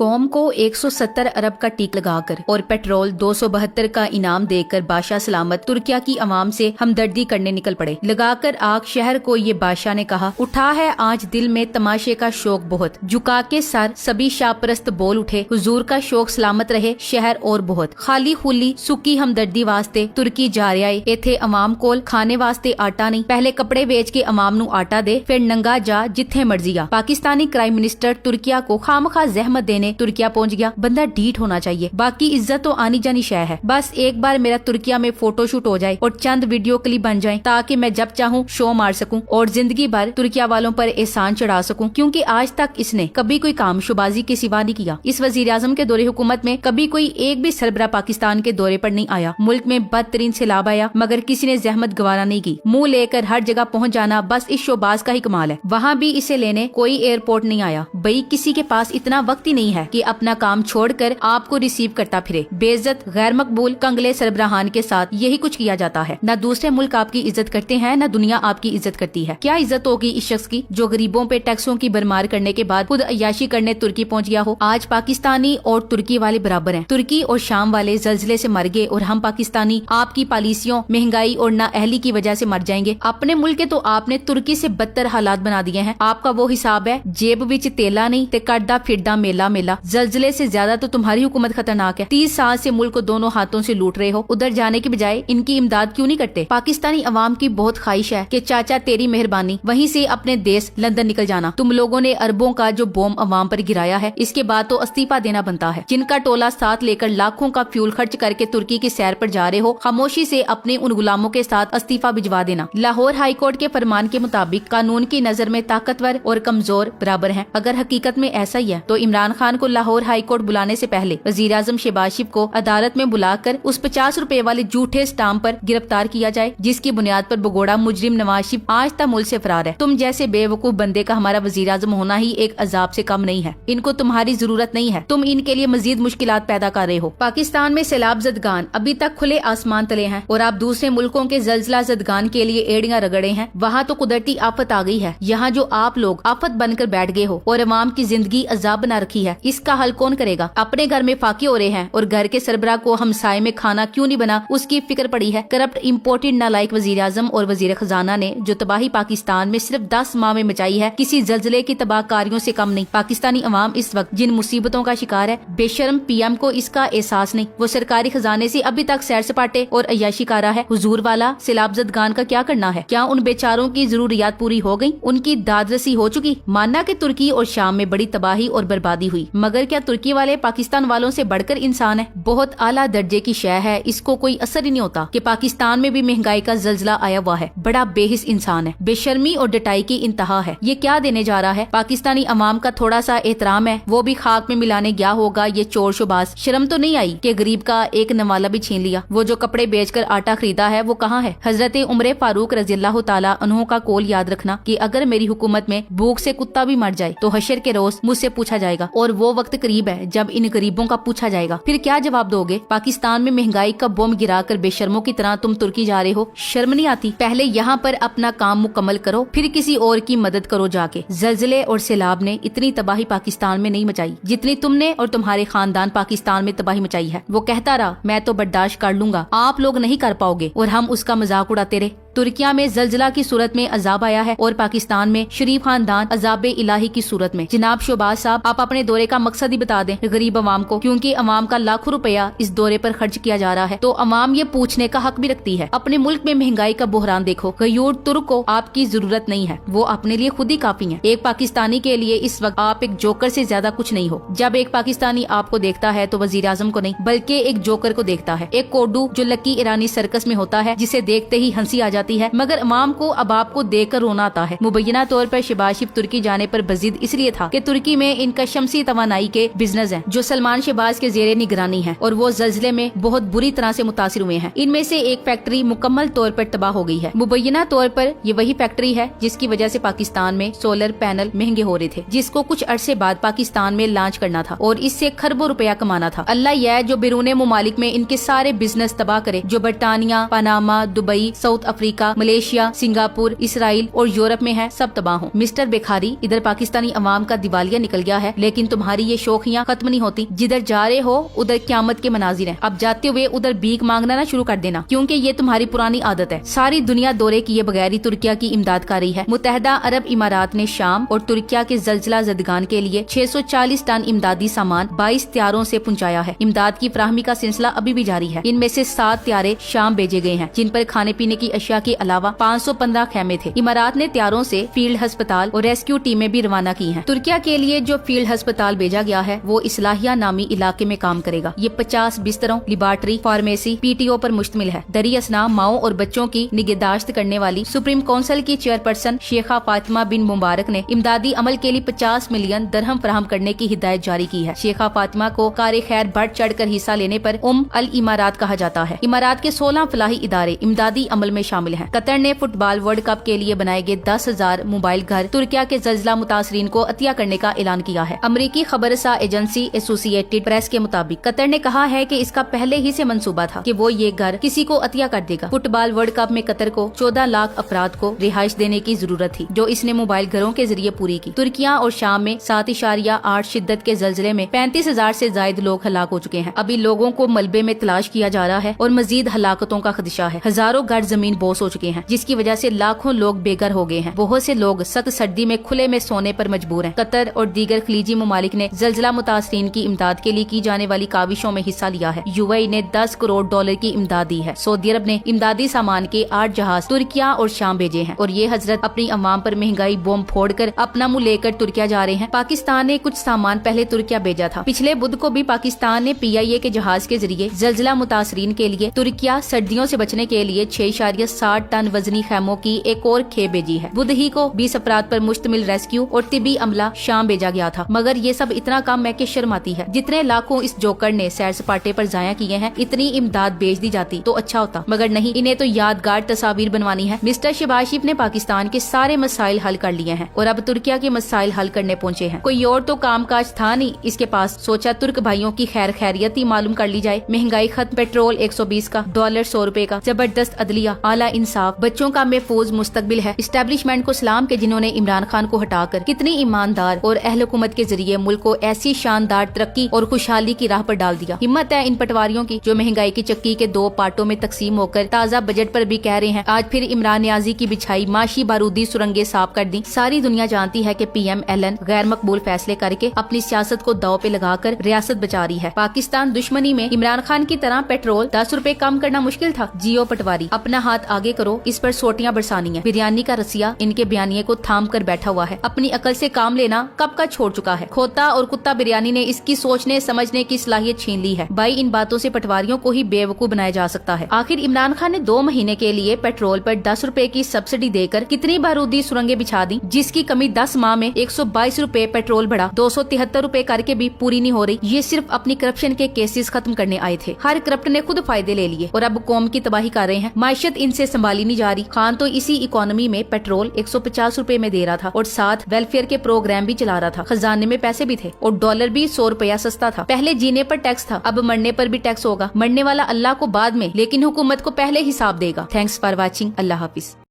कौम को 170 अरब का टीक लगाकर और पेट्रोल 272 का इनाम देकर बादशाह सलामत तुर्किया की आवाम से हमदर्दी करने निकल पड़े। लगाकर आग शहर को ये बादशाह ने कहा, उठा है आज दिल में तमाशे का शौक बहुत, झुका के सर सभी शाहपरस्त बोल उठे, हुजूर का शौक सलामत रहे शहर और बहुत। खाली खुली सुकी हमदर्दी वास्ते तुर्की जा रहा है, इथे अवाम कोल खाने वास्ते आटा नहीं, पहले कपड़े बेच के अवाम नू आटा दे, फिर नंगा जा जिथे मर्जी आ। पाकिस्तानी क्राइम मिनिस्टर तुर्किया को खामखा जहमत देने तुर्किया पहुंच गया। बंदा ढीठ होना चाहिए, बाकी इज्जत तो आनी जानी शय है। बस एक बार मेरा तुर्किया में फोटो शूट हो जाए और चंद वीडियो क्लिप बन जाए ताकि मैं जब चाहूँ शो मार सकूं और जिंदगी भर तुर्किया वालों पर एहसान चढ़ा सकूं, क्योंकि आज तक इसने कभी कोई काम शुबाजी के सिवा नहीं किया। इस वजीर आजम के दौरे हुकूमत में कभी कोई एक भी सरबरा पाकिस्तान के दौरे पर नहीं आया। मुल्क में बदतरीन सैलाब आया मगर किसी ने जहमत गवारा नहीं की। मुंह लेकर हर जगह पहुँच जाना बस इस शोबाज का ही कमाल है। वहाँ भी इसे लेने कोई एयरपोर्ट नहीं आया। भाई किसी के पास इतना वक्त ही नहीं है कि अपना काम छोड़कर आपको रिसीव करता फिरे। बेइज्जत गैर मकबूल कंगले सरबराहान के साथ यही कुछ किया जाता है। न दूसरे मुल्क आपकी इज्जत करते हैं न दुनिया आपकी इज्जत करती है। क्या इज्जत होगी इस शख्स की जो गरीबों पे टैक्सों की भरमार करने के बाद खुद अय्याशी करने तुर्की पहुंच गया हो। आज पाकिस्तानी और तुर्की वाले बराबर हैं। तुर्की और शाम वाले जल्जले से मर गए और हम पाकिस्तानी आपकी पॉलिसियों, महंगाई और नाअहली की वजह से मर जाएंगे। अपने मुल्क के तो आपने तुर्की से बदतर हालात बना दिए हैं। आपका वो हिसाब है जेब विच तेला नहीं ते कटदा फिरदा मेला मेला। जल्जले से ज्यादा तो तुम्हारी हुकूमत खतरनाक है। 30 साल से मुल्क को दोनों हाथों से लूट रहे हो। उधर जाने के बजाय इनकी इमदाद क्यों नहीं करते? पाकिस्तानी अवाम की बहुत ख्वाहिश है कि चाचा तेरी मेहरबानी, वहीं से अपने देश लंदन निकल जाना। तुम लोगों ने अरबों का जो बॉम्ब अवाम पर गिराया है, इसके बाद तो इस्तीफा देना बनता है। जिनका टोला साथ लेकर लाखों का फ्यूल खर्च करके तुर्की की सैर पर जा रहे हो, खामोशी से अपने उन गुलामों के साथ इस्तीफा भिजवा देना। लाहौर हाई कोर्ट के फरमान के मुताबिक कानून की नजर में ताकतवर और कमजोर बराबर हैं। अगर हकीकत में ऐसा ही है तो इमरान खान को लाहौर हाई कोर्ट बुलाने से पहले वजीर आजम शहबाज शरीफ को अदालत में बुलाकर उस 50 रुपए वाले झूठे स्टाम्प पर गिरफ्तार किया जाए, जिसकी बुनियाद पर बगोड़ा मुजरिम नवाज शरीफ आज तक मुल्क से फरार है। तुम जैसे बेवकूफ बंदे का हमारा वजीर आजम होना ही एक अजाब से कम नहीं है। इनको तुम्हारी जरूरत नहीं है, तुम इनके लिए मजीद मुश्किलात पैदा कर रहे हो। पाकिस्तान में सैलाब जदगान अभी तक खुले आसमान तले हैं और आप दूसरे मुल्कों के जल्जला जदगान के लिए एड़ियां रगड़े हैं। वहाँ तो कुदरती आफत आ गई है, यहाँ जो आप लोग आफत बनकर बैठ गए हो और अवाम की जिंदगी अजाब बना रखी है। इसका हल कौन करेगा? अपने घर में फाके हो रहे हैं और घर के सरबरा को हमसाये में खाना क्यों नहीं बना उसकी फिक्र पड़ी है। करप्ट इम्पोर्टेड नालायक वजीर आजम और वजीर खजाना ने जो तबाही पाकिस्तान में सिर्फ 10 माह में मचाई है, किसी जल्जले की तबाहकारियों से कम नहीं। पाकिस्तानी अवाम इस वक्त जिन मुसीबतों का शिकार है, बेशर्म पीएम को इसका एहसास नहीं। वो सरकारी खजाने से अभी तक सैर सपाटे और अय्याशी कर रहा है। हुजूर वाला सैलाब जदगान का क्या करना है? क्या उन बेचारों की जरूरियात पूरी हो गई? उनकी दादरसी हो चुकी? मानना कि तुर्की और शाम में बड़ी तबाही और बर्बादी हुई, मगर क्या तुर्की वाले पाकिस्तान वालों से बढ़कर इंसान है? बहुत आला दर्जे की शय है, इसको कोई असर ही नहीं होता कि पाकिस्तान में भी महंगाई का जल्जला आया हुआ है। बड़ा बेहिस इंसान है, बेशर्मी और डटाई की इंतहा है। ये क्या देने जा रहा है? पाकिस्तानी अवाम का थोड़ा सा एहतराम है, वो भी खाक में मिलाने गया होगा। ये चोर शोबाज, शर्म तो नहीं आई कि गरीब का एक नवाला भी छीन लिया? वो जो कपड़े बेचकर आटा खरीदा है वो कहाँ है? हजरत उमर फारूक रज़ियल्लाहु ताला अन्हु का कौल याद रखना कि अगर मेरी हुकूमत में भूख से कुत्ता भी मर जाए तो हशर के रोज मुझसे पूछा जाएगा, और वो वक्त करीब है जब इन गरीबों का पूछा जाएगा। फिर क्या जवाब दोगे? पाकिस्तान में महंगाई का बम गिराकर बेशर्मों की तरह तुम तुर्की जा रहे हो, शर्म नहीं आती? पहले यहाँ पर अपना काम मुकम्मल करो, फिर किसी और की मदद करो जाके। जल्जले और सैलाब ने इतनी तबाही पाकिस्तान में नहीं मचाई जितनी तुमने और तुम्हारे खानदान पाकिस्तान में तबाही मचाई है। वो कहता रहा मैं तो बर्दाश्त कर लूंगा, आप लोग नहीं कर पाओगे, और हम उसका मजाक उड़ाते रहे। तुर्किया में जल्जला की सूरत में अजाब आया है और पाकिस्तान में शरीफ खानदान अजाब इलाही की सूरत में। जनाब शोबाज साहब, आप अपने दौरे का मकसद ही बता दें गरीब अवाम को, क्योंकि अवाम का लाखों रुपया इस दौरे पर खर्च किया जा रहा है। तो अवाम ये पूछने का हक भी रखती है। अपने मुल्क में महंगाई का बहरान देखो। गयूर तुर्क को आपकी जरूरत नहीं है, वो अपने लिए खुद ही काफी है। एक पाकिस्तानी के लिए इस वक्त आप एक जोकर से ज्यादा कुछ नहीं हो। जब एक पाकिस्तानी आपको देखता है तो वजीर आजम को नहीं बल्कि एक जोकर को देखता है, एक कोडू जो लकी ईरानी सर्कस में होता है, जिसे देखते ही हंसी आ जाती है, मगर अवाम को अब आपको देखकर रोना आता है। मुबैना तौर पर शहबाज शरीफ तुर्की जाने पर बजिद इसलिए था कि तुर्की में इनका शमसी तवानाई के बिजनेस है जो सलमान शहबाज के जेरे निगरानी है, और वो जल्जले में बहुत बुरी तरह से मुतासिर हुए हैं। इनमें से एक फैक्ट्री मुकम्मल तौर पर तबाह हो गई है। मुबैना तौर पर ये वही फैक्ट्री है जिसकी वजह से पाकिस्तान में सोलर पैनल महंगे हो रहे थे, जिसको कुछ अरसे बाद पाकिस्तान में लॉन्च करना था और इससे खरबों रुपया कमाना था। अल्लाह यह जो बिरूने मुमालिक में इनके सारे बिजनेस तबाह करे, जो बरतानिया, Panama, Dubai, south Africa America, Malaysia, Singapore, Israel और यूरोप में है, सब तबाह हो। मिस्टर बेखारी, इधर पाकिस्तानी अवाम का दिवालिया निकल गया है, लेकिन तुम्हारी ये शौकियां खत्म नहीं होती। जिधर जा रहे हो उधर क्यामत के मनाजिर हैं। अब जाते हुए उधर भीख मांगना ना शुरू कर देना, क्योंकि ये तुम्हारी पुरानी आदत है। सारी दुनिया दौरे किए बगैर ही तुर्किया की इमदाद कर रही है। मुत्तहदा अरब इमारात ने शाम और तुर्किया के जलजला जदगान के लिए 640 टन इमदादी सामान 22 त्यारों से पहुंचाया है। इमदाद की फ्राहमी का सिलसिला अभी भी जारी है। इनमें से 7 त्यारे शाम भेजे गए हैं, जिन पर खाने पीने की अशिया के अलावा 515 खेमे थे। इमारात ने त्यारों से फील्ड अस्पताल और रेस्क्यू टीमें भी रवाना की हैं। तुर्किया के लिए जो फील्ड अस्पताल भेजा गया है वो इस्लाहिया नामी इलाके में काम करेगा। ये 50 बिस्तरों, लिबार्ट्री, फार्मेसी, पीटीओ पर मुश्तमिल है। दरी असना माओ और बच्चों की निगहदाश्त करने वाली सुप्रीम काउंसिल की चेयरपर्सन शेखा फातिमा बिन मुबारक ने इमदादी अमल के लिए 50 मिलियन दरहम फराहम करने की हिदायत जारी की है। शेखा फातिमा को कार खैर बढ़ चढ़ कर हिस्सा लेने पर अल इमारात कहा जाता है। इमारात के 16 फलाही इदारे इमदादी अमल में शामिल हैं। कतर ने फुटबॉल वर्ल्ड कप के लिए बनाए गए 10,000 मोबाइल घर तुर्किया के जलजला मुतासरीन को अतिया करने का ऐलान किया है। अमरीकी खबरसा एजेंसी एसोसिएटेड प्रेस के मुताबिक कतर ने कहा है कि इसका पहले ही से मंसूबा था कि वो ये घर किसी को अतिया कर देगा। फुटबॉल वर्ल्ड कप में कतर को 14 लाख अफराद को रिहाइश देने की जरूरत थी, जो इसने मोबाइल घरों के जरिए पूरी की। तुर्किया और शाम में 7.8 शिद्दत के जलजले में 35,000 से ज्यादा लोग हलाक हो चुके हैं। अभी लोगों को मलबे में तलाश किया जा रहा है और मजीद हलाकतों का खदशा है। हजारों गज जमीन बोस हो चुके हैं, जिसकी वजह से लाखों लोग बेघर हो गए हैं। बहुत से लोग सख्त सर्दी में खुले में सोने पर मजबूर हैं। कतर और दीगर खलीजी ममालिक ने जलजला मुतासरीन की इमदाद के लिए की जाने वाली काविशों में हिस्सा लिया है। यूएई ने $10 करोड़ की इमदाद दी है। सऊदी अरब ने इमदादी सामान के 8 जहाज तुर्किया और शाम भेजे हैं, और ये हजरत अपनी अवाम पर महंगाई बम फोड़कर अपना मुंह लेकर तुर्किया जा रहे हैं। पाकिस्तान ने कुछ सामान पहले तुर्किया भेजा था। पिछले बुध को भी पाकिस्तान ने PIA के जहाज के जरिए जलजला मुतासरीन के लिए तुर्किया सर्दियों से बचने के लिए 6.60 टन वजनी खैमों की एक और खेप भेजी है। बुध ही को 20 अफराद पर मुश्तमिल रेस्क्यू और तिबी अमला शाम भेजा गया था, मगर ये सब इतना कम है कि शर्म आती है। जितने लाखों इस जोकर ने सैर सपाटे पर जाया किए हैं, इतनी इमदाद भेज दी जाती तो अच्छा होता, मगर नहीं, इन्हें तो यादगार तस्वीर बनवानी है। मिस्टर शहबाज शरीफ ने पाकिस्तान के सारे मसाइल हल कर लिए हैं और अब तुर्किया के मसाइल हल करने पहुंचे हैं। कोई और तो कामकाज था नहीं इसके पास। सोचा तुर्क भाइयों की खैर खैरियत ही मालूम कर ली जाए। महंगाई खत्म, पेट्रोल 120 का, डॉलर 100 रुपए का, जबरदस्त अदलिया, आला इंसाफ, बच्चों का महफूज मुस्तकबिल है। इस्टेब्लिशमेंट को सलाम के जिन्होंने इमरान खान को हटाकर कितनी ईमानदार और अहल हुकूमत के जरिए मुल्क को ऐसी शानदार तरक्की और खुशहाली की राह पर डाल दिया। हिम्मत है इन पटवारियों की, जो महंगाई की चक्की के 2 पार्टों में तकसीम होकर ताज़ा बजट पर भी कह रहे हैं आज फिर इमरान न्याजी की बिछाई माशी बारूदी सुरंगें साफ कर दी। सारी दुनिया जानती है कि PM एलन गैर मकबूल फैसले करके अपनी सियासत को दाव पे लगाकर रियासत बचा रही है। पाकिस्तान दुश्मनी में इमरान खान की तरह पेट्रोल 10 रुपए कम करना मुश्किल था। जियो पटवारी, अपना हाथ आगे करो, इस पर सोटियां बरसानी है। बिरयानी का रसिया इनके बयानिए को थाम कर बैठा हुआ है। अपनी अकल से काम लेना कब का छोड़ चुका है। खोता और कुत्ता बिरयानी ने इसकी सोचने समझने की सलाहियत छीन ली है। भाई, इन बातों से पटवारियों को ही बेवकूफ बनाया जा सकता है। आखिर इमरान खान ने 2 महीने के लिए पेट्रोल पर 10 रुपए की सब्सिडी देकर कितनी बारूदी सुरंगें बिछा दी, जिसकी कमी 10 माह में 122 रुपए पेट्रोल बढ़ा 273 रुपए करके भी पूरी नहीं हो रही। ये सिर्फ अपनी करप्शन के केसेस खत्म करने आए थे। हर करप्ट ने खुद फायदे ले लिए और अब कौम की तबाही कर रहे हैं। माशियत इनसे संभाली नहीं जा रही। खान तो इसी इकोनॉमी में पेट्रोल 150 रुपए में दे रहा था और साथ वेलफेयर के प्रोग्राम भी चला रहा था। खजाने में पैसे भी थे और डॉलर भी 100 रुपया सस्ता था। पहले जीने पर टैक्स था, अब मरने पर भी टैक्स होगा। मरने वाला अल्लाह को बाद में, लेकिन हुकूमत को पहले हिसाब देगा। Thanks for watching. Allah Hafiz.